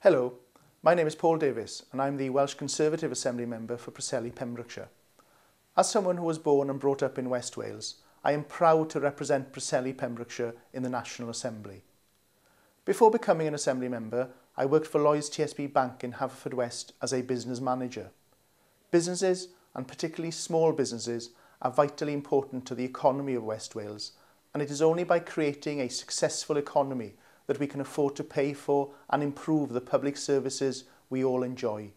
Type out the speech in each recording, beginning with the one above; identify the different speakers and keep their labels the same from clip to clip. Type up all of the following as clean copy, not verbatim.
Speaker 1: Hello, my name is Paul Davies and I'm the Welsh Conservative Assembly Member for Preseli, Pembrokeshire. As someone who was born and brought up in West Wales, I am proud to represent Preseli, Pembrokeshire in the National Assembly. Before becoming an Assembly Member, I worked for Lloyds TSB Bank in Haverfordwest as a business manager. Businesses, and particularly small businesses, are vitally important to the economy of West Wales, and it is only by creating a successful economy that we can afford to pay for and improve the public services we all enjoy.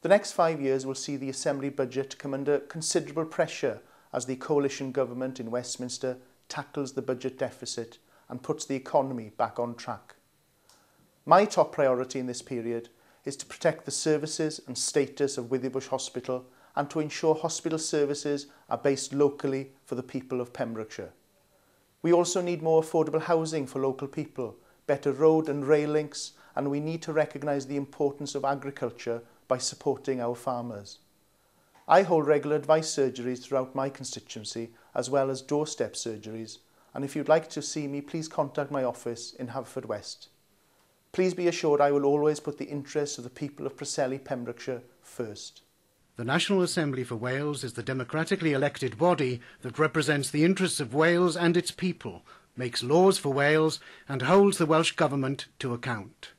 Speaker 1: The next 5 years will see the Assembly budget come under considerable pressure as the coalition government in Westminster tackles the budget deficit and puts the economy back on track. My top priority in this period is to protect the services and status of Withybush Hospital and to ensure hospital services are based locally for the people of Pembrokeshire. We also need more affordable housing for local people, better road and rail links, and we need to recognise the importance of agriculture by supporting our farmers. I hold regular advice surgeries throughout my constituency as well as doorstep surgeries, and if you'd like to see me, please contact my office in Haverfordwest. Please be assured I will always put the interests of the people of Preseli, Pembrokeshire first.
Speaker 2: The National Assembly for Wales is the democratically elected body that represents the interests of Wales and its people, makes laws for Wales and holds the Welsh Government to account.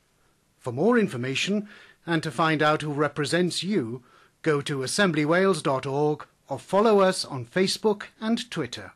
Speaker 2: For more information and to find out who represents you, go to assemblywales.org or follow us on Facebook and Twitter.